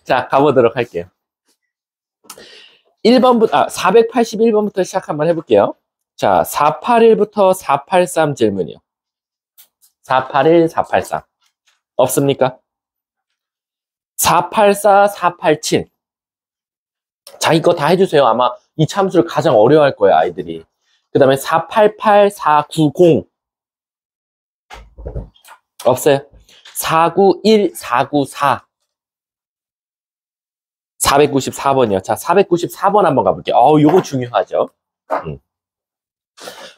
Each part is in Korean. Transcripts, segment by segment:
자, 가보도록 할게요. 481번부터 시작 한번 해볼게요. 자, 481부터 483 질문이요. 481, 483. 없습니까? 484, 487. 자, 이거 다 해주세요. 아마 이 참수를 가장 어려워할 거예요, 아이들이. 그 다음에 488, 490. 없어요. 491, 494. 494번이요. 자, 494번 한번 가볼게요. 요거 중요하죠.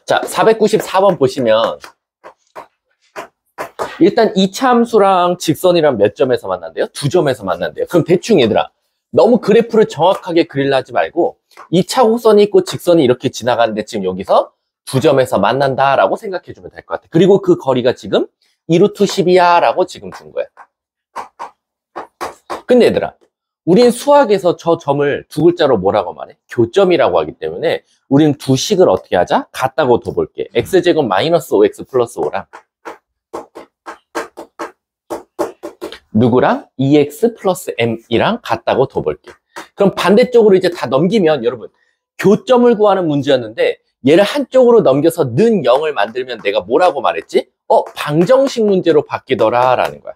자, 494번 보시면 일단 이차함수랑 직선이랑 몇 점에서 만난대요? 2점에서 만난대요. 그럼 대충 얘들아, 너무 그래프를 정확하게 그리려 하지 말고 2차 곡선이 있고 직선이 이렇게 지나가는데 지금 여기서 2점에서 만난다라고 생각해주면 될 것 같아. 그리고 그 거리가 지금 2루트 10이야 라고 지금 준 거야. 근데 얘들아, 우린 수학에서 저 점을 두 글자로 뭐라고 말해? 교점이라고 하기 때문에 우린 두 식을 어떻게 하자? 같다고 둬볼게. x제곱 마이너스 5x 플러스 5랑 누구랑? 2x 플러스 m이랑 같다고 둬볼게. 그럼 반대쪽으로 이제 다 넘기면 여러분 교점을 구하는 문제였는데 얘를 한쪽으로 넘겨서 는 0을 만들면 내가 뭐라고 말했지? 방정식 문제로 바뀌더라 라는 거야.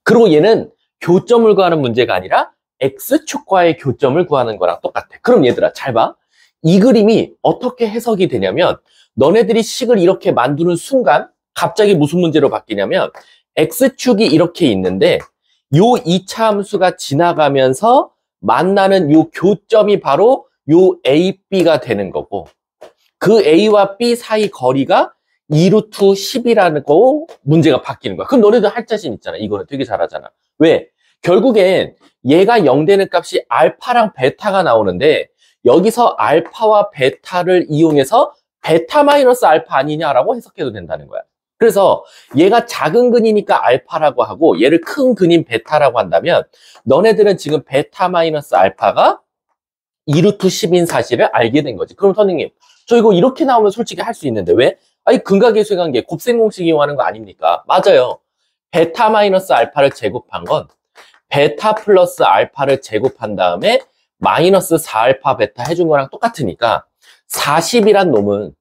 그리고 얘는 교점을 구하는 문제가 아니라 x축과의 교점을 구하는 거랑 똑같아. 그럼 얘들아 잘 봐. 이 그림이 어떻게 해석이 되냐면 너네들이 식을 이렇게 만드는 순간 갑자기 무슨 문제로 바뀌냐면 x축이 이렇게 있는데 요 2차 함수가 지나가면서 만나는 요 교점이 바로 요 a, b가 되는 거고 그 a와 b 사이 거리가 2루트 10이라는 거 문제가 바뀌는 거야. 그럼 너네들 할 자신 있잖아. 이거는 되게 잘하잖아. 왜? 결국엔 얘가 0 되는 값이 알파랑 베타가 나오는데 여기서 알파와 베타를 이용해서 베타 마이너스 알파 아니냐라고 해석해도 된다는 거야. 그래서 얘가 작은 근이니까 알파라고 하고 얘를 큰 근인 베타라고 한다면 너네들은 지금 베타 마이너스 알파가 2루트 10인 사실을 알게 된 거지. 그럼 선생님, 저 이거 이렇게 나오면 솔직히 할 수 있는데 왜? 아니 근각계수의 관계 곱셈공식 이용하는 거 아닙니까? 맞아요. 베타 마이너스 알파를 제곱한 건 베타 플러스 알파를 제곱한 다음에 마이너스 4알파 베타 해준 거랑 똑같으니까 40이란 놈은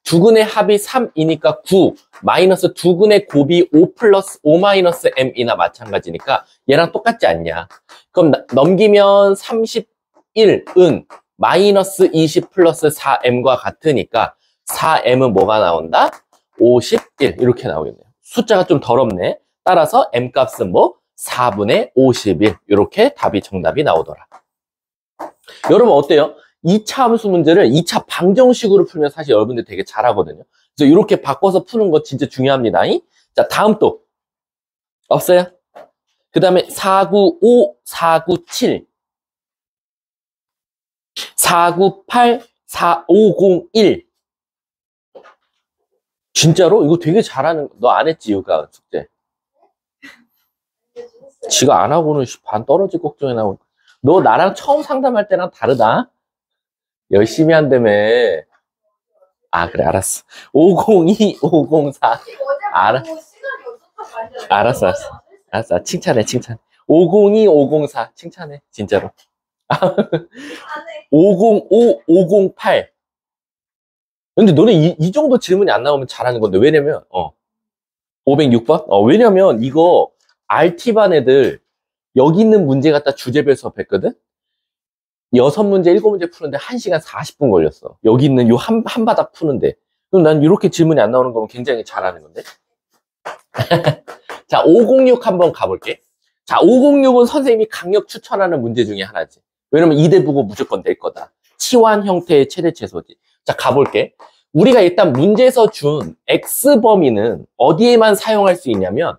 두근의 합이 3이니까 9 마이너스 두근의 곱이 5 플러스 5 마이너스 m이나 마찬가지니까 얘랑 똑같지 않냐. 그럼 넘기면 31은 마이너스 20 플러스 4m과 같으니까 4m은 뭐가 나온다? 51 이렇게 나오겠네요. 숫자가 좀 더럽네. 따라서 m 값은 뭐? 4분의 51 이렇게 답이 정답이 나오더라. 여러분 어때요? 2차 함수 문제를 2차 방정식으로 풀면 사실 여러분들 되게 잘하거든요. 그래서 이렇게 바꿔서 푸는 거 진짜 중요합니다. 자, 다음 또 없어요? 그 다음에 495, 497 498, 4501 진짜로? 이거 되게 잘하는 너 안 했지 유가 숙제? 지가 안 하고는 반 떨어질 걱정이 나오고 너 나랑 처음 상담할 때랑 다르다. 열심히 한다며. 아 그래 알았어. 502, 504 알았어. 칭찬해 502, 504 칭찬해 진짜로. 505, 508 근데 너네 이 정도 질문이 안 나오면 잘하는 건데 왜냐면 506번? 왜냐면 이거 RT반 애들 여기 있는 문제 갖다 주제별 수업했거든? 6문제, 7문제 푸는데 1시간 40분 걸렸어. 여기 있는 요 한 바닥 푸는데. 그럼 난 이렇게 질문이 안 나오는 거면 굉장히 잘하는 건데? 자, 506 한번 가볼게. 자, 506은 선생님이 강력 추천하는 문제 중에 하나지. 왜냐면 이대 보고 무조건 될 거다. 치환 형태의 최대 최소지. 자, 가볼게. 우리가 일단 문제에서 준 X범위는 어디에만 사용할 수 있냐면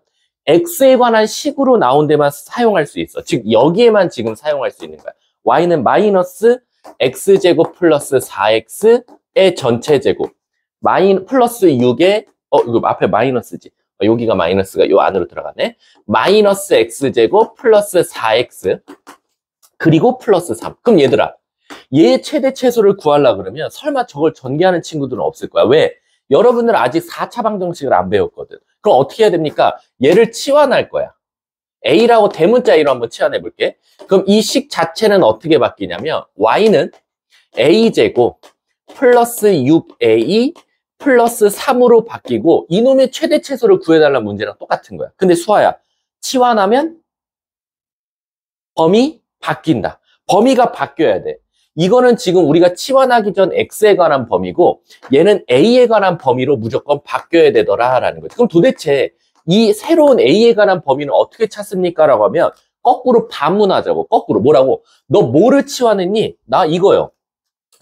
X에 관한 식으로 나온 데만 사용할 수 있어. 즉 여기에만 지금 사용할 수 있는 거야. Y는 마이너스 X제곱 플러스 4X의 전체 제곱 플러스 6의 이거 앞에 마이너스지. 여기가 마이너스가 요 안으로 들어가네. 마이너스 X제곱 플러스 4X 그리고 플러스 3. 그럼 얘들아 얘 최대 최소를 구하려고 그러면 설마 저걸 전개하는 친구들은 없을 거야. 왜? 여러분들 아직 4차 방정식을 안 배웠거든. 그럼 어떻게 해야 됩니까? 얘를 치환할 거야. A라고 대문자 A로 한번 치환해 볼게. 그럼 이 식 자체는 어떻게 바뀌냐면 Y는 A제곱 플러스 6A 플러스 3으로 바뀌고 이놈의 최대 최소를 구해달라는 문제랑 똑같은 거야. 근데 수아야, 치환하면 범위 바뀐다. 범위가 바뀌어야 돼. 이거는 지금 우리가 치환하기 전 X에 관한 범위고 얘는 A에 관한 범위로 무조건 바뀌어야 되더라라는 거지. 그럼 도대체 이 새로운 A에 관한 범위는 어떻게 찾습니까? 라고 하면 거꾸로 반문하자고. 거꾸로 뭐라고? 너 뭐를 치환했니? 나 이거요.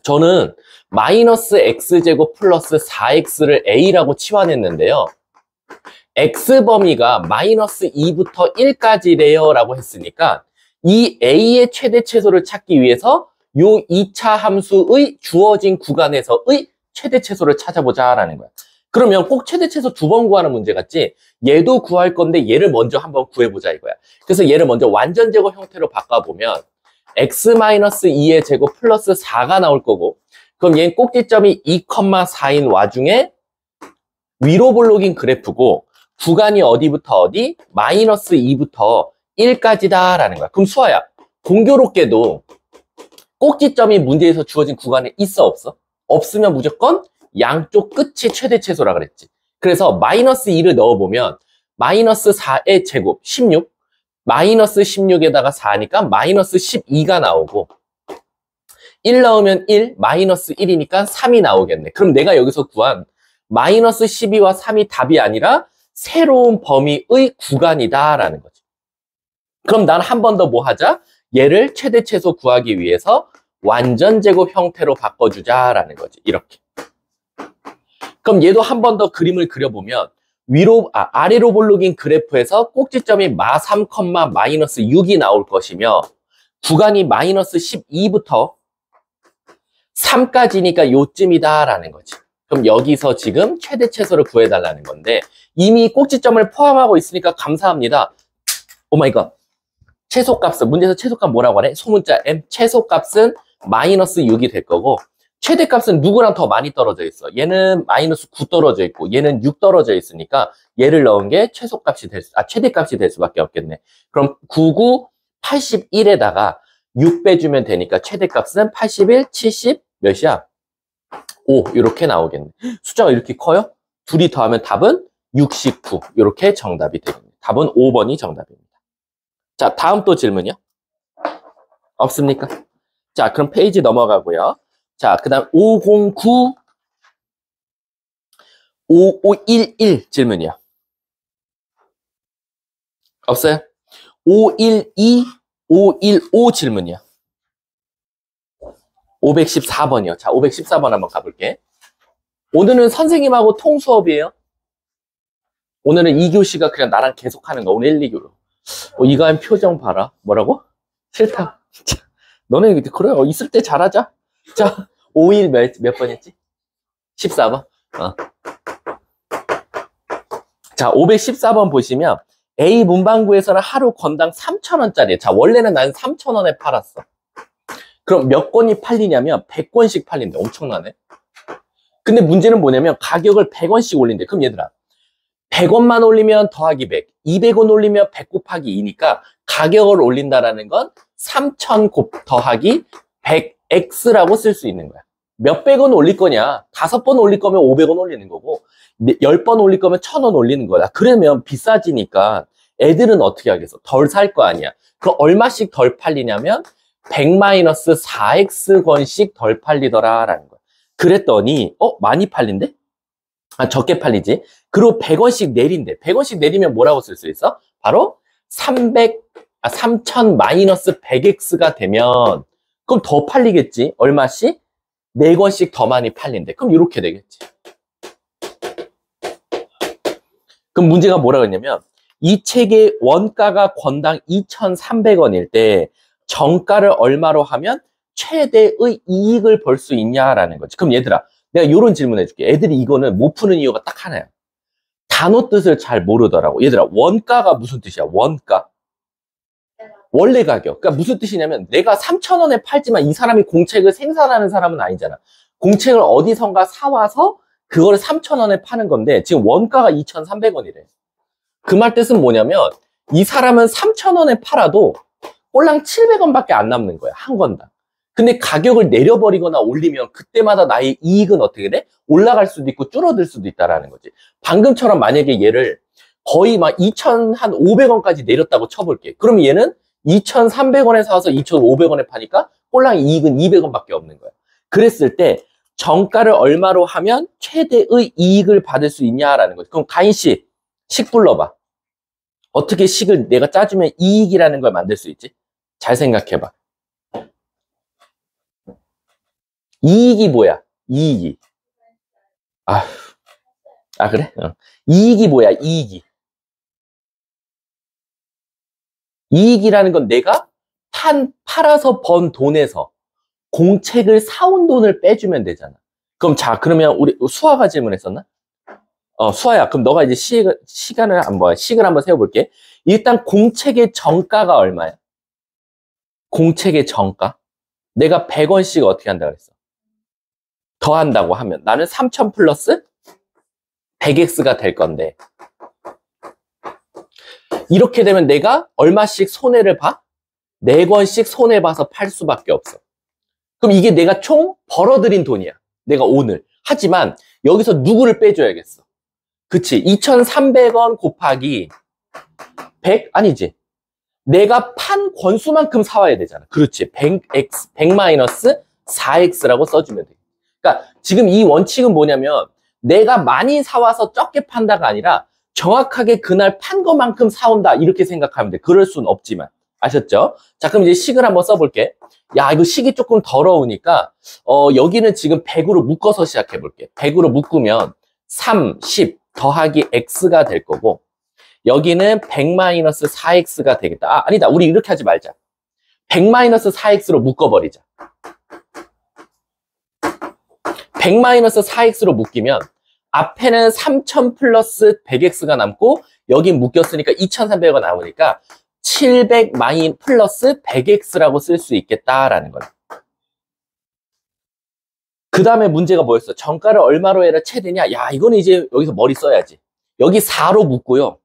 저는 마이너스 X제곱 플러스 4X를 A라고 치환했는데요. X범위가 마이너스 2부터 1까지래요 라고 했으니까 이 A의 최대 최소를 찾기 위해서 요 2차 함수의 주어진 구간에서의 최대 최소를 찾아보자 라는 거야. 그러면 꼭 최대 최소 2번 구하는 문제 같지? 얘도 구할 건데 얘를 먼저 한번 구해보자 이거야. 그래서 얘를 먼저 완전 제곱 형태로 바꿔보면 x-2의 제곱 플러스 4가 나올 거고 그럼 얘는 꼭지점이 2,4인 와중에 위로 볼록인 그래프고 구간이 어디부터 어디? 마이너스 2부터 1까지다 라는 거야. 그럼 수아야, 공교롭게도 꼭지점이 문제에서 주어진 구간에 있어 없어? 없으면 무조건 양쪽 끝이 최대 최소라 그랬지. 그래서 마이너스 2를 넣어보면 마이너스 4의 제곱 16 마이너스 16에다가 4니까 마이너스 12가 나오고 1 넣으면 1 마이너스 1이니까 3이 나오겠네. 그럼 내가 여기서 구한 마이너스 12와 3이 답이 아니라 새로운 범위의 구간이다 라는 거지. 그럼 난 한 번 더 뭐 하자? 얘를 최대 최소 구하기 위해서 완전 제곱 형태로 바꿔주자라는 거지. 이렇게. 그럼 얘도 한 번 더 그림을 그려보면 아래로 볼록인 그래프에서 꼭지점이 마3, 마이너스 6이 나올 것이며 구간이 마이너스 12부터 3까지니까 요쯤이다라는 거지. 그럼 여기서 지금 최대 최소를 구해달라는 건데 이미 꼭지점을 포함하고 있으니까 감사합니다. 오마이갓. 최소값은 문제에서 최소값 뭐라고 하래? 소문자 M. 최소값은 마이너스 6이 될 거고 최대값은 누구랑 더 많이 떨어져 있어? 얘는 마이너스 9 떨어져 있고 얘는 6 떨어져 있으니까 얘를 넣은 게 최대값이 될 수밖에 없겠네. 그럼 99, 81에다가 6 빼주면 되니까 최대값은 81, 70 몇이야? 5 이렇게 나오겠네. 숫자가 이렇게 커요? 둘이 더하면 답은 69 이렇게 정답이 되겠네. 답은 5번이 정답입니다. 자, 다음 또 질문이요? 없습니까? 자, 그럼 페이지 넘어가고요. 자, 그 다음 509 5511 질문이요. 없어요? 512 515 질문이요. 514번이요. 자, 514번 한번 가볼게. 오늘은 선생님하고 통수업이에요. 오늘은 2교시가 그냥 나랑 계속하는 거. 오늘 1, 2교로. 이가연 표정 봐라. 뭐라고? 싫다. 너네 그래요. 있을 때 잘하자. 자, 5일 몇 번이었지? 14번. 자, 514번 보시면 A 문방구에서는 하루 건당 3,000원짜리. 자, 원래는 난 3,000원에 팔았어. 그럼 몇 권이 팔리냐면 100권씩 팔린대. 엄청나네. 근데 문제는 뭐냐면 가격을 100원씩 올린대. 그럼 얘들아 100원만 올리면 더하기 100, 200원 올리면 100 곱하기 2니까 가격을 올린다라는 건 3,000 더하기 100x라고 쓸 수 있는 거야. 몇백 원 올릴 거냐? 5번 올릴 거면 500원 올리는 거고 10번 올릴 거면 1,000원 올리는 거야. 그러면 비싸지니까 애들은 어떻게 하겠어? 덜 살 거 아니야. 그럼 얼마씩 덜 팔리냐면 100-4x권씩 덜 팔리더라라는 거야. 그랬더니 많이 팔린대? 적게 팔리지. 그리고 100원씩 내린대. 100원씩 내리면 뭐라고 쓸 수 있어? 바로 3,000 마이너스 100x가 되면 그럼 더 팔리겠지. 얼마씩? 4권씩 더 많이 팔린대. 그럼 이렇게 되겠지. 그럼 문제가 뭐라고 했냐면 이 책의 원가가 권당 2,300원일 때 정가를 얼마로 하면 최대의 이익을 벌 수 있냐라는 거지. 그럼 얘들아, 내가 이런 질문 해줄게. 애들이 이거는 못 푸는 이유가 딱 하나야. 단어 뜻을 잘 모르더라고. 얘들아, 원가가 무슨 뜻이야? 원가? 원래 가격. 그러니까 무슨 뜻이냐면 내가 3,000원에 팔지만 이 사람이 공책을 생산하는 사람은 아니잖아. 공책을 어디선가 사와서 그거를 3,000원에 파는 건데 지금 원가가 2,300원이래. 그 말 뜻은 뭐냐면 이 사람은 3,000원에 팔아도 꼴랑 700원밖에 안 남는 거야. 한 건당. 근데 가격을 내려버리거나 올리면 그때마다 나의 이익은 어떻게 돼? 올라갈 수도 있고 줄어들 수도 있다라는 거지. 방금처럼 만약에 얘를 거의 막 2,500원까지 내렸다고 쳐볼게. 그럼 얘는 2,300원에 사서 2,500원에 파니까 꼴랑 이익은 200원밖에 없는 거야. 그랬을 때 정가를 얼마로 하면 최대의 이익을 받을 수 있냐라는 거지. 그럼 가인 씨, 식 불러봐. 어떻게 식을 내가 짜주면 이익이라는 걸 만들 수 있지? 잘 생각해봐. 이익이 뭐야? 이익이. 그래? 이익이 뭐야? 이익이. 이익이라는 건 내가 팔아서 번 돈에서 공책을 사온 돈을 빼주면 되잖아. 그럼 그러면 우리 수아가 질문했었나? 수아야, 그럼 너가 이제 식을 한번 세워볼게. 일단 공책의 정가가 얼마야? 공책의 정가? 내가 100원씩 어떻게 한다고 했어? 더한다고 하면 나는 3,000 플러스 100X가 될 건데 이렇게 되면 내가 얼마씩 손해를 봐? 4권씩 손해봐서 팔 수밖에 없어. 그럼 이게 내가 총 벌어들인 돈이야. 내가 오늘. 하지만 여기서 누구를 빼줘야겠어? 그치? 2,300원 곱하기 100? 아니지. 내가 판 권수만큼 사와야 되잖아. 그렇지. 100 마이너스 4X라고 써주면 돼. 그러니까 지금 이 원칙은 뭐냐면 내가 많이 사와서 적게 판다가 아니라 정확하게 그날 판 것만큼 사온다 이렇게 생각하면 돼. 그럴 수는 없지만. 아셨죠? 자, 그럼 이제 식을 한번 써볼게. 야, 이거 식이 조금 더러우니까 여기는 지금 100으로 묶어서 시작해 볼게. 100으로 묶으면 3, 10 더하기 X가 될 거고 여기는 100 마이너스 4X가 되겠다. 아니다. 우리 이렇게 하지 말자. 100 마이너스 4X로 묶어버리자. 100 마이너스 4X로 묶이면 앞에는 3,000 플러스 100X가 남고 여긴 묶였으니까 2,300원 나오니까 700 마이 플러스 100X라고 쓸 수 있겠다라는 거야. 그 다음에 문제가 뭐였어? 정가를 얼마로 해라 최대냐? 야, 이거는 이제 여기서 머리 써야지. 여기 4로 묶고요.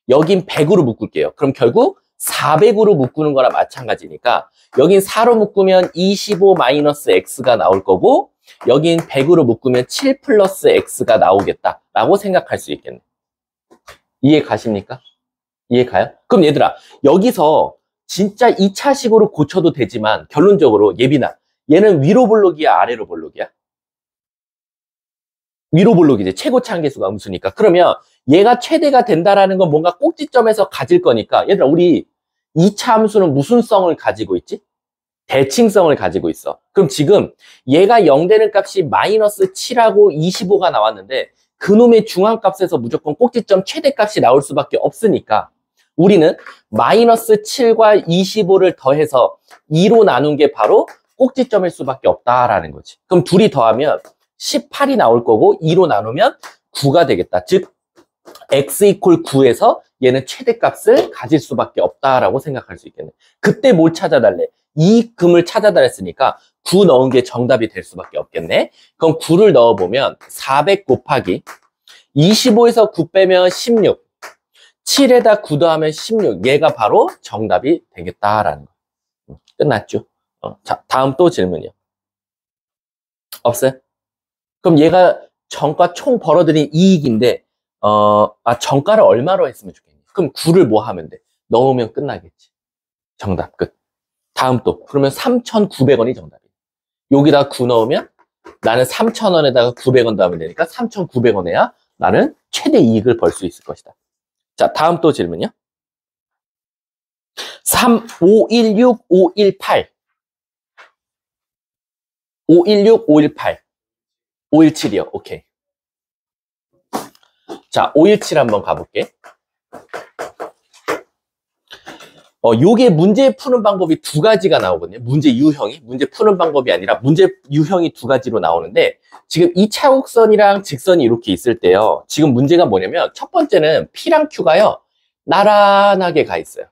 여긴 100으로 묶을게요. 그럼 결국 400으로 묶는 거랑 마찬가지니까 여긴 4로 묶으면 25 마이너스 X가 나올 거고 여긴 100으로 묶으면 7 플러스 X가 나오겠다라고 생각할 수 있겠네. 이해 가십니까? 이해 가요? 그럼 얘들아, 여기서 진짜 2차식으로 고쳐도 되지만 결론적으로 예빈아, 얘는 위로 볼록이야, 아래로 볼록이야? 위로 볼록이지. 최고치 한계수가 음수니까. 그러면 얘가 최대가 된다라는 건 뭔가 꼭지점에서 가질 거니까 얘들아, 우리 2차 함수는 무슨 성을 가지고 있지? 대칭성을 가지고 있어. 그럼 지금 얘가 0 되는 값이 마이너스 7하고 25가 나왔는데 그놈의 중앙값에서 무조건 꼭지점 최대값이 나올 수밖에 없으니까 우리는 마이너스 7과 25를 더해서 2로 나눈 게 바로 꼭지점일 수밖에 없다라는 거지. 그럼 둘이 더하면 18이 나올 거고 2로 나누면 9가 되겠다. 즉 x 이퀄 9에서 얘는 최대값을 가질 수밖에 없다라고 생각할 수 있겠네. 그때 뭘 찾아달래? 이익금을 찾아달랬으니까 9 넣은 게 정답이 될 수밖에 없겠네. 그럼 9를 넣어보면 400 곱하기 25에서 9 빼면 16 7에다 9 더하면 16 얘가 바로 정답이 되겠다라는 거. 끝났죠? 자, 다음 또 질문이요. 없어요? 그럼 얘가 정가 총 벌어들인 이익인데 정가를 얼마로 했으면 좋겠니? 그럼 9를 뭐 하면 돼? 넣으면 끝나겠지. 정답 끝. 다음 또 그러면 3,900원이 정답이야. 여기다 9 넣으면 나는 3,000원에다가 900원 더하면 되니까 3,900원에야 나는 최대 이익을 벌 수 있을 것이다. 자, 다음 또 질문이요. 516, 518 516, 518 517이요. 오케이. 자, 517 한번 가볼게. 요게 문제 푸는 방법이 두 가지가 나오거든요. 문제 유형이. 문제 푸는 방법이 아니라 문제 유형이 두 가지로 나오는데 지금 이 차곡선이랑 직선이 이렇게 있을 때요. 지금 문제가 뭐냐면 첫 번째는 P랑 Q가요. 나란하게 가 있어요.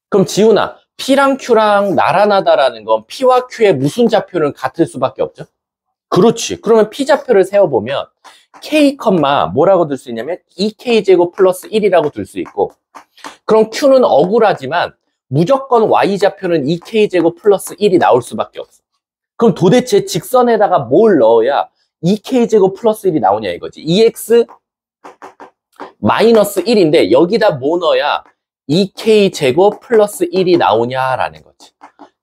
그럼 지훈아, P랑 Q랑 나란하다라는 건 P와 Q의 무슨 좌표는 같을 수밖에 없죠? 그렇지. 그러면 P좌표를 세워보면 K, 뭐라고 들 수 있냐면 2K제곱 플러스 1이라고 들 수 있고 그럼 Q는 억울하지만 무조건 Y좌표는 2K제곱 플러스 1이 나올 수밖에 없어. 그럼 도대체 직선에다가 뭘 넣어야 2K제곱 플러스 1이 나오냐 이거지. 2X 마이너스 1인데 여기다 뭐 넣어야 2K제곱 플러스 1이 나오냐라는 거지.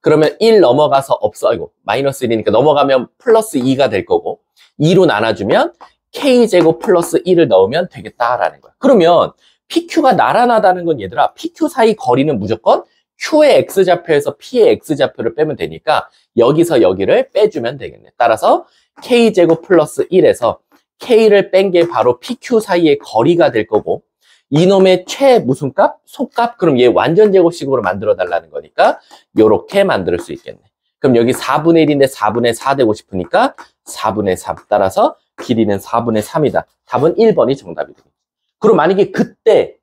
그러면 1 넘어가서 없어. 아이고, 마이너스 1이니까 넘어가면 플러스 2가 될 거고 2로 나눠주면 K제곱 플러스 1을 넣으면 되겠다라는 거야. 그러면 PQ가 나란하다는 건 얘들아, PQ 사이 거리는 무조건 Q의 X좌표에서 P의 X좌표를 빼면 되니까 여기서 여기를 빼주면 되겠네. 따라서 K제곱 플러스 1에서 K를 뺀 게 바로 PQ 사이의 거리가 될 거고 이놈의 최 무슨 값? 소값? 그럼 얘 완전 제곱식으로 만들어 달라는 거니까 요렇게 만들 수 있겠네. 그럼 여기 4분의 1인데 4분의 4 되고 싶으니까 4분의 3. 따라서 길이는 4분의 3이다. 답은 1번이 정답이 되겠지. 그럼 만약에 그때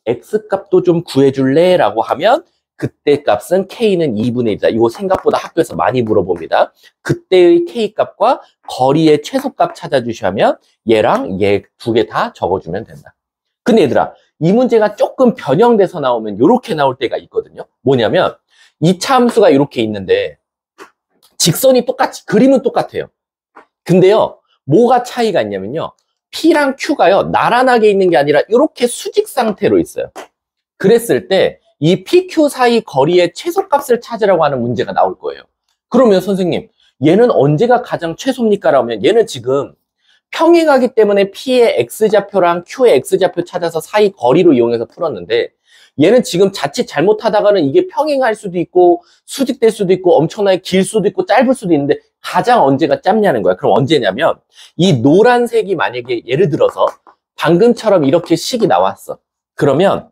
X값도 좀 구해줄래? 라고 하면 그때 값은 K는 2분의 1이다. 이거 생각보다 학교에서 많이 물어봅니다. 그때의 K값과 거리의 최소값 찾아주시면 얘랑 얘 두 개 다 적어주면 된다. 근데 얘들아, 이 문제가 조금 변형돼서 나오면 이렇게 나올 때가 있거든요. 뭐냐면 이 차함수가 이렇게 있는데 직선이 똑같이, 그림은 똑같아요. 근데요, 뭐가 차이가 있냐면요. P랑 Q가요, 나란하게 있는 게 아니라 이렇게 수직 상태로 있어요. 그랬을 때 이 PQ 사이 거리의 최소값을 찾으라고 하는 문제가 나올 거예요. 그러면 선생님, 얘는 언제가 가장 최소입니까? 라면 얘는 지금 평행하기 때문에 P의 X좌표랑 Q의 X좌표 찾아서 사이 거리로 이용해서 풀었는데 얘는 지금 자칫 잘못하다가는 이게 평행할 수도 있고 수직될 수도 있고 엄청나게 길 수도 있고 짧을 수도 있는데 가장 언제가 짧냐는 거야. 그럼 언제냐면 이 노란색이 만약에 예를 들어서 방금처럼 이렇게 식이 나왔어. 그러면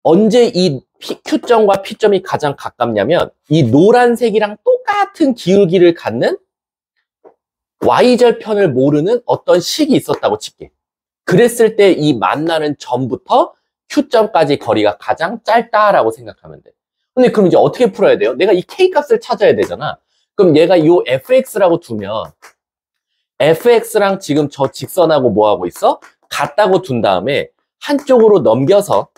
언제 이 Q점과 P점이 가장 가깝냐면 이 노란색이랑 똑같은 기울기를 갖는 Y절편을 모르는 어떤 식이 있었다고 칠게. 그랬을 때 이 만나는 점부터 Q점까지 거리가 가장 짧다라고 생각하면 돼. 근데 그럼 이제 어떻게 풀어야 돼요? 내가 이 K값을 찾아야 되잖아. 그럼 얘가 이 fx라고 두면 fx랑 지금 저 직선하고 뭐하고 있어? 같다고 둔 다음에 한쪽으로 넘겨서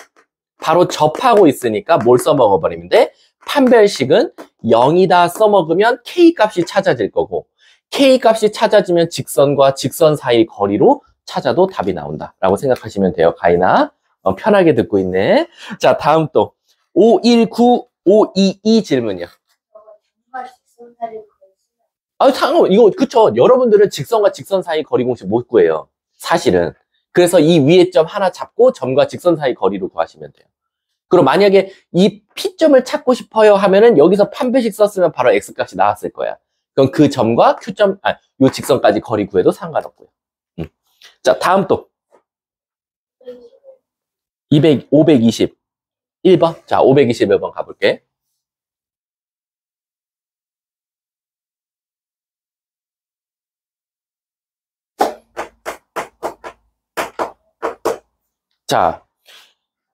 바로 접하고 있으니까 뭘 써먹어버리면 돼? 판별식은 0이다 써먹으면 K값이 찾아질 거고 K값이 찾아지면 직선과 직선 사이 거리로 찾아도 답이 나온다 라고 생각하시면 돼요. 가인아, 편하게 듣고 있네. 자, 다음 또 519522 질문이요. 상관, 이거 그쵸. 여러분들은 직선과 직선 사이 거리 공식 못 구해요. 사실은. 그래서 이 위에 점 하나 잡고 점과 직선 사이 거리로 구하시면 돼요. 그럼 만약에 이 P점을 찾고 싶어요 하면은 여기서 판별식 썼으면 바로 X값이 나왔을 거야. 그럼 그 점과 Q점, 요 직선까지 거리 구해도 상관없고요. 자, 다음 또. 521번. 자, 521번 가볼게. 자,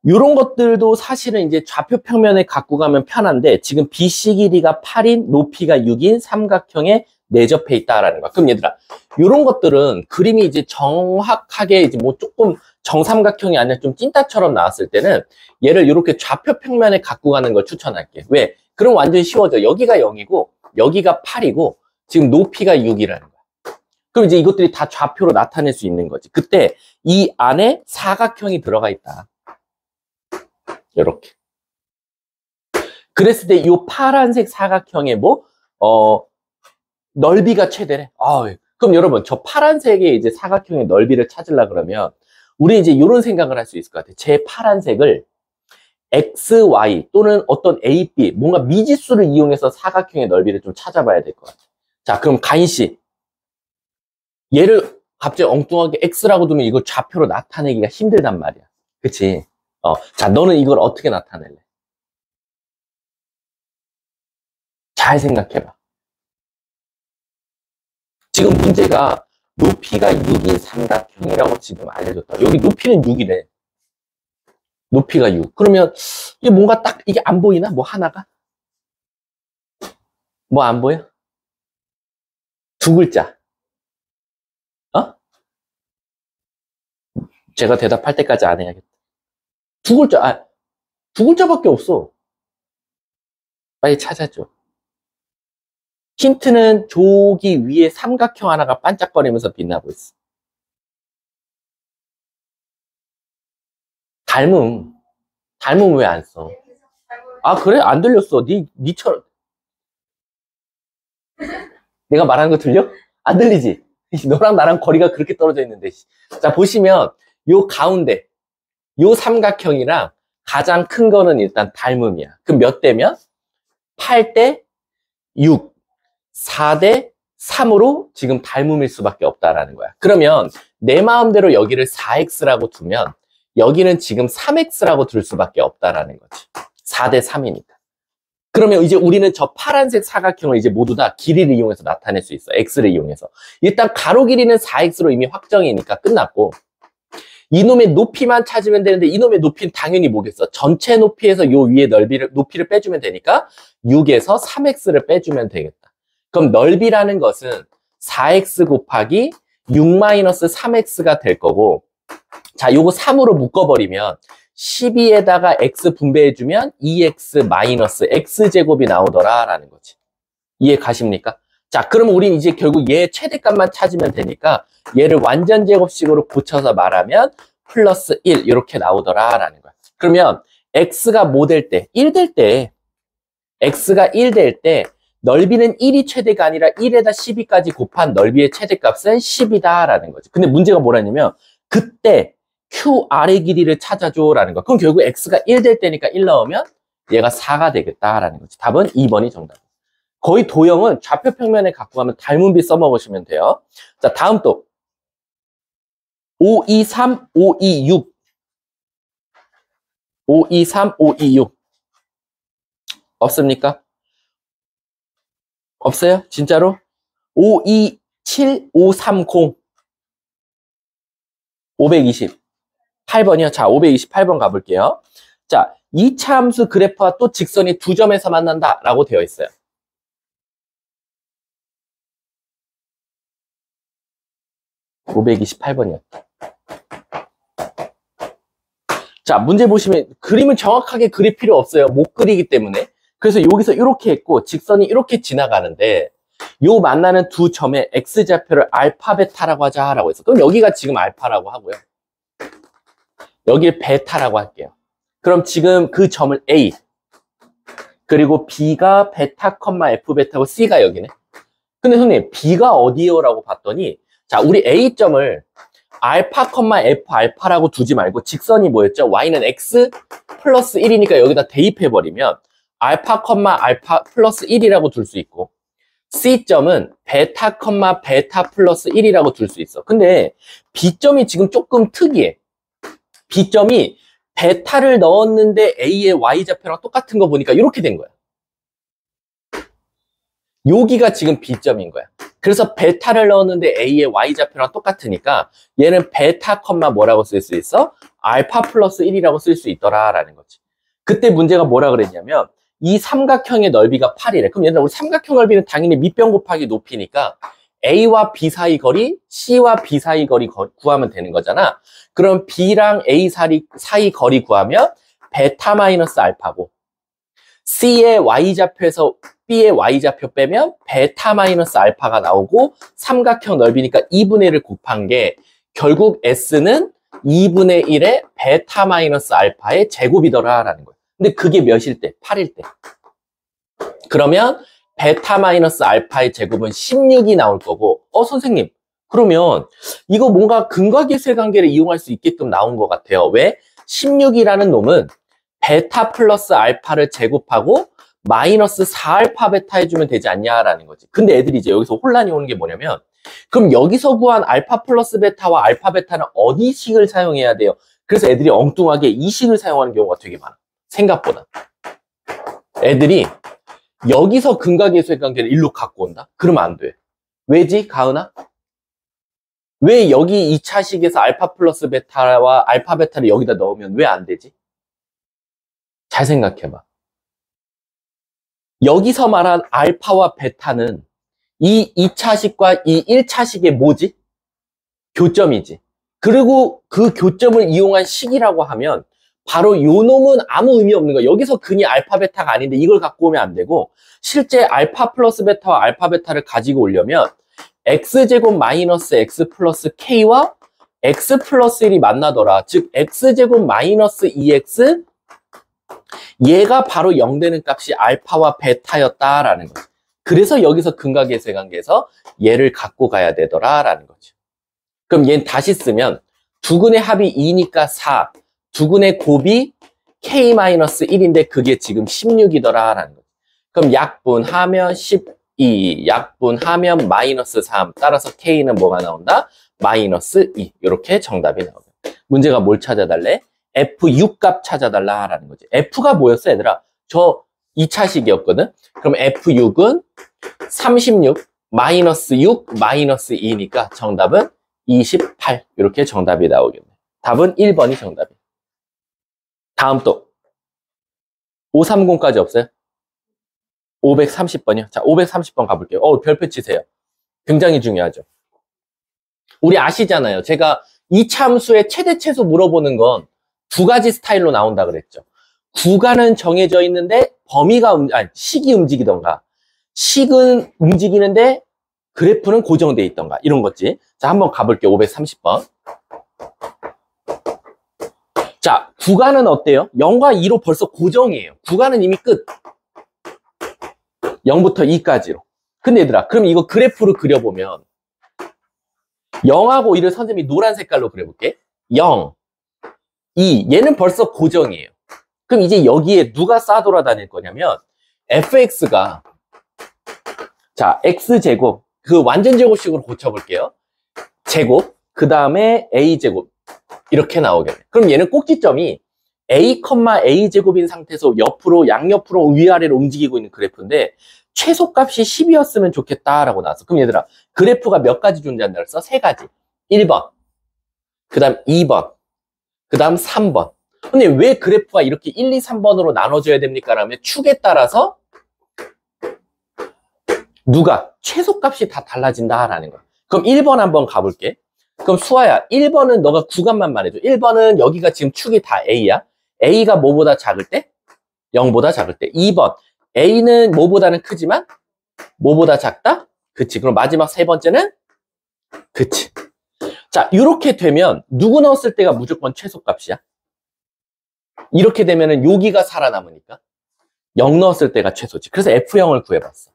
요런 것들도 사실은 이제 좌표 평면에 갖고 가면 편한데 지금 BC 길이가 8인 높이가 6인 삼각형에 내접해 있다라는 거야. 그럼 얘들아, 요런 것들은 그림이 이제 정확하게 이제 뭐 조금 정삼각형이 아니라 좀 찐따처럼 나왔을 때는 얘를 이렇게 좌표 평면에 갖고 가는 걸 추천할게. 왜? 그럼 완전 쉬워져. 여기가 0이고 여기가 8이고 지금 높이가 6이라는 거야. 그럼 이제 이것들이 다 좌표로 나타낼 수 있는 거지. 그때 이 안에 사각형이 들어가 있다. 이렇게. 그랬을 때 이 파란색 사각형의 넓이가 최대래. 그럼 여러분, 저 파란색의 이제 사각형의 넓이를 찾으려 그러면 우리 이제 이런 생각을 할 수 있을 것 같아요. 제 파란색을 X, Y 또는 어떤 A, B 뭔가 미지수를 이용해서 사각형의 넓이를 좀 찾아봐야 될 것 같아요. 자, 그럼 가인 씨, 얘를 갑자기 엉뚱하게 X라고 두면 이걸 좌표로 나타내기가 힘들단 말이야. 그치? 자, 너는 이걸 어떻게 나타낼래? 잘 생각해봐. 지금 문제가 높이가 6인 삼각형이라고 지금 알려줬다. 여기 높이는 6이래. 높이가 6. 그러면 이게 뭔가 딱 이게 안 보이나? 뭐 하나가? 뭐 안 보여? 두 글자. 제가 대답할 때까지 안 해야겠다. 두 글자. 두 글자밖에 없어. 빨리 찾아줘. 힌트는 저기 위에 삼각형 하나가 반짝거리면서 빛나고 있어. 닮음. 닮음 왜 안 써? 아, 그래? 안 들렸어. 니처럼. 내가 말하는 거 들려? 안 들리지? 너랑 나랑 거리가 그렇게 떨어져 있는데. 자, 보시면 요 가운데 요 삼각형이랑 가장 큰 거는 일단 닮음이야. 그럼 몇 대면? 8대 6, 4대 3으로 지금 닮음일 수밖에 없다라는 거야. 그러면 내 마음대로 여기를 4x라고 두면 여기는 지금 3x라고 둘 수밖에 없다라는 거지. 4대 3이니까. 그러면 이제 우리는 저 파란색 사각형을 이제 모두 다 길이를 이용해서 나타낼 수 있어. x를 이용해서. 일단 가로 길이는 4x로 이미 확정이니까 끝났고, 이놈의 높이만 찾으면 되는데 이놈의 높이는 당연히 뭐겠어? 전체 높이에서 요 위에 높이를 빼주면 되니까 6에서 3x를 빼주면 되겠다. 그럼 넓이라는 것은 4x 곱하기 6-3x가 될 거고, 자, 요거 3으로 묶어버리면 12에다가 x 분배해주면 2x 마이너스 x제곱이 나오더라라는 거지. 이해 가십니까? 자, 그러면 우린 이제 결국 얘 최대값만 찾으면 되니까 얘를 완전 제곱식으로 고쳐서 말하면 플러스 1 이렇게 나오더라라는 거야. 그러면 x가 뭐 될 때? 1 될 때, x가 1 될 때 넓이는 1이 최대가 아니라 1에다 12까지 곱한 넓이의 최대값은 10이다라는 거지. 근데 문제가 뭐라냐면 그때 q 아래 길이를 찾아줘라는 거야. 그럼 결국 x가 1 될 때니까 1 넣으면 얘가 4가 되겠다라는 거지. 답은 2번이 정답. 거의 도형은 좌표 평면에 갖고 가면 닮은비 써먹으시면 돼요. 자, 다음 또 523, 526 523, 526 없습니까? 없어요? 진짜로? 527, 530 520 8번이요. 자, 528번 가볼게요. 자, 2차 함수 그래프와 또 직선이 두 점에서 만난다 라고 되어 있어요. (528번이었다) 자, 문제 보시면 그림을 정확하게 그릴 필요 없어요. 못 그리기 때문에. 그래서 여기서 이렇게 했고 직선이 이렇게 지나가는데 요 만나는 두 점의 x좌표를 알파 베타라고 하자라고 했어. 그럼 여기가 지금 알파라고 하고요. 여기를 베타라고 할게요. 그럼 지금 그 점을 A, 그리고 B가 베타, F 베타고 C가 여기네. 근데 선생님, B가 어디요? 라고 봤더니, 자, 우리 A점을 알파, F 알파라고 두지 말고 직선이 뭐였죠? Y는 X 플러스 1이니까 여기다 대입해버리면 알파, 알파 플러스 1이라고 둘 수 있고, C점은 베타, 베타 플러스 1이라고 둘 수 있어. 근데 B점이 지금 조금 특이해. B점이 베타를 넣었는데 A의 Y좌표랑 똑같은 거 보니까 이렇게 된 거야. 여기가 지금 B점인 거야. 그래서 베타를 넣었는데 A의 Y좌표랑 똑같으니까 얘는 베타, 뭐라고 쓸 수 있어? 알파 플러스 1이라고 쓸 수 있더라라는 거지. 그때 문제가 뭐라 그랬냐면 이 삼각형의 넓이가 8이래. 그럼 얘들아, 우리 삼각형 넓이는 당연히 밑변 곱하기 높이니까 A와 B 사이 거리, C와 B 사이 거리 구하면 되는 거잖아. 그럼 B랑 A 사이 거리 구하면 베타 마이너스 알파고, C의 Y좌표에서 B의 Y좌표 빼면 베타 마이너스 알파가 나오고, 삼각형 넓이니까 2분의 1을 곱한 게 결국 S는 2분의 1의 베타 마이너스 알파의 제곱이더라라는 거야. 근데 그게 몇일 때? 8일 때. 그러면 베타 마이너스 알파의 제곱은 16이 나올 거고, 선생님, 그러면 이거 뭔가 근과계수의 관계를 이용할 수 있게끔 나온 것 같아요. 왜? 16이라는 놈은 베타 플러스 알파를 제곱하고 마이너스 4알파 베타 해주면 되지 않냐라는 거지. 근데 애들이 이제 여기서 혼란이 오는 게 뭐냐면, 그럼 여기서 구한 알파 플러스 베타와 알파 베타는 어디 식을 사용해야 돼요? 그래서 애들이 엉뚱하게 이 식을 사용하는 경우가 되게 많아. 생각보다. 애들이 여기서 근과계수의 관계를 일로 갖고 온다? 그러면 안 돼. 왜지, 가은아? 왜 여기 2차식에서 알파 플러스 베타와 알파 베타를 여기다 넣으면 왜 안 되지? 잘 생각해봐. 여기서 말한 알파와 베타는 이 2차식과 이 1차식의 뭐지? 교점이지. 그리고 그 교점을 이용한 식이라고 하면 바로 요 놈은 아무 의미 없는 거야. 여기서 근이 알파 베타가 아닌데 이걸 갖고 오면 안 되고, 실제 알파 플러스 베타와 알파 베타를 가지고 오려면 x제곱 마이너스 x 플러스 k와 x 플러스 1이 만나더라. 즉 x제곱 마이너스 2x, 얘가 바로 0 되는 값이 알파와 베타였다라는 거지. 그래서 여기서 근각계수의 관계에서 얘를 갖고 가야 되더라라는 거죠. 그럼 얘는 다시 쓰면 두근의 합이 2니까 4, 두근의 곱이 k-1인데 그게 지금 16이더라라는 거죠. 그럼 약분하면 12, 약분하면 마이너스 3, 따라서 k는 뭐가 나온다? 마이너스 2. 이렇게 정답이 나옵니다. 문제가 뭘 찾아달래? F6 값 찾아달라라는 거지. F가 뭐였어, 얘들아? 저 2차식이었거든? 그럼 F6은 36, 마이너스 6, 마이너스 2니까 정답은 28. 이렇게 정답이 나오겠네. 답은 1번이 정답이에요. 다음 또 530까지 없어요? 530번이요. 자, 530번 가볼게요. 별표 치세요. 굉장히 중요하죠. 우리 아시잖아요. 제가 이차 함수의 최대 최소 물어보는 건 두 가지 스타일로 나온다 그랬죠. 구간은 정해져 있는데 범위가 식이 움직이던가, 식은 움직이는데 그래프는 고정돼 있던가, 이런 거지. 자, 한번 가볼게요. 530번. 자, 구간은 어때요? 0과 2로 벌써 고정이에요. 구간은 이미 끝. 0부터 2까지로. 근데 얘들아, 그럼 이거 그래프로 그려보면 0하고 2를 선생님이 노란 색깔로 그려볼게. 0, 2. 얘는 벌써 고정이에요. 그럼 이제 여기에 누가 싸돌아다닐 거냐면 fx가, 자, x제곱, 그 완전 제곱식으로 고쳐볼게요. 제곱, 그 다음에 a제곱, 이렇게 나오겠네. 그럼 얘는 꼭지점이 a, a제곱인 상태에서 옆으로, 양옆으로, 위아래로 움직이고 있는 그래프인데 최소값이 10이었으면 좋겠다라고 나왔어. 그럼 얘들아, 그래프가 몇 가지 존재한다 그랬어? 세 가지. 1번, 그 다음 2번, 그 다음 3번. 근데 왜 그래프가 이렇게 1, 2, 3번으로 나눠져야 됩니까? 라면 축에 따라서 누가? 최소값이 다 달라진다라는 거야. 그럼 1번 한번 가볼게. 그럼 수아야, 1번은 너가 구간만 말해줘. 1번은 여기가 지금 축이 다 A야. A가 뭐보다 작을 때? 0보다 작을 때. 2번, A는 뭐보다는 크지만 뭐보다 작다? 그치. 그럼 마지막 세 번째는? 그치. 자, 이렇게 되면 누구 넣었을 때가 무조건 최소값이야? 이렇게 되면은 여기가 살아남으니까 0 넣었을 때가 최소지. 그래서 F0을 구해봤어.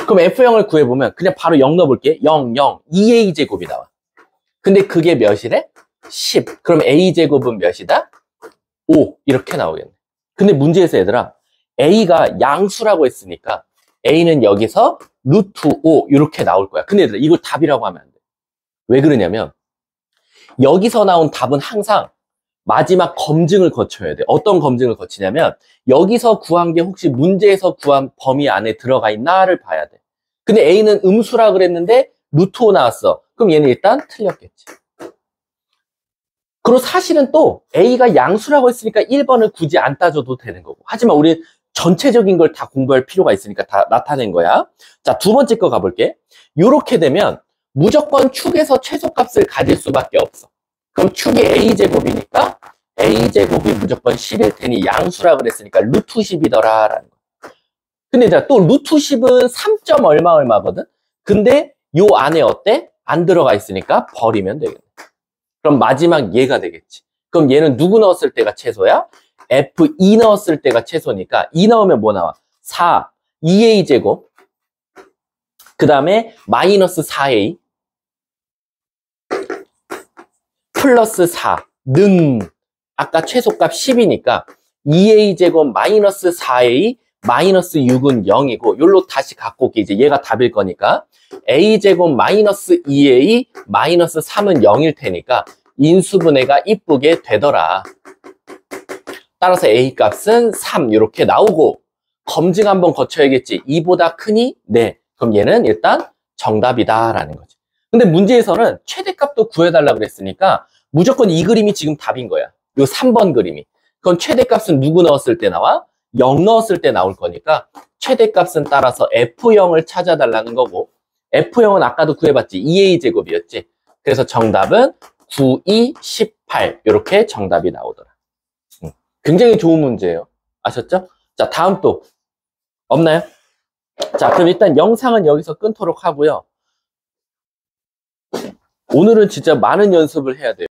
그럼 F0을 구해보면 그냥 바로 0 넣어볼게. 0, 0, 2A제곱이 나와. 근데 그게 몇이래? 10. 그럼 A제곱은 몇이다? 5. 이렇게 나오겠네. 근데 문제에서 얘들아, A가 양수라고 했으니까 A는 여기서 루트 5 이렇게 나올 거야. 근데 얘들아, 이걸 답이라고 하면 안 돼. 왜 그러냐면 여기서 나온 답은 항상 마지막 검증을 거쳐야 돼. 어떤 검증을 거치냐면 여기서 구한 게 혹시 문제에서 구한 범위 안에 들어가 있나를 봐야 돼. 근데 A는 음수라 그랬는데 루트 5 나왔어. 그럼 얘는 일단 틀렸겠지. 그리고 사실은 또 A가 양수라고 했으니까 1번을 굳이 안 따져도 되는 거고. 하지만 우리 전체적인 걸 다 공부할 필요가 있으니까 다 나타낸 거야. 자, 두 번째 거 가볼게. 이렇게 되면 무조건 축에서 최소값을 가질 수밖에 없어. 그럼 축이 A제곱이니까 A제곱이 무조건 10일 테니 양수라 그랬으니까 루트 10이더라 라는 거. 근데 자, 또 루트 10은 3점 얼마거든? 근데 요 안에 어때? 안 들어가 있으니까 버리면 되겠네. 그럼 마지막 얘가 되겠지. 그럼 얘는 누구 넣었을 때가 최소야? F2 넣었을 때가 최소니까 2 넣으면 뭐 나와? 4, 2A제곱, 그 다음에 마이너스 4A 플러스 4 는 아까 최소값 10이니까 2A제곱 마이너스 4A 마이너스 6은 0이고 요로 다시 갖고 올게. 이제 얘가 답일 거니까 A제곱 마이너스 2A 마이너스 3은 0일 테니까 인수분해가 이쁘게 되더라. 따라서 A 값은 3 이렇게 나오고 검증 한번 거쳐야겠지. 2보다 크니? 네. 그럼 얘는 일단 정답이다 라는 거지. 근데 문제에서는 최대값도 구해달라고 그랬으니까 무조건 이 그림이 지금 답인 거야. 요 3번 그림이. 그럼 최대값은 누구 넣었을 때 나와? 0 넣었을 때 나올 거니까 최대값은 따라서 F0을 찾아달라는 거고 F0은 아까도 구해봤지. 2A제곱이었지. 그래서 정답은 9, 2, 18 8. 이렇게 정답이 나오더라. 굉장히 좋은 문제예요. 아셨죠? 자, 다음 또 없나요? 자, 그럼 일단 영상은 여기서 끊도록 하고요. 오늘은 진짜 많은 연습을 해야 돼요.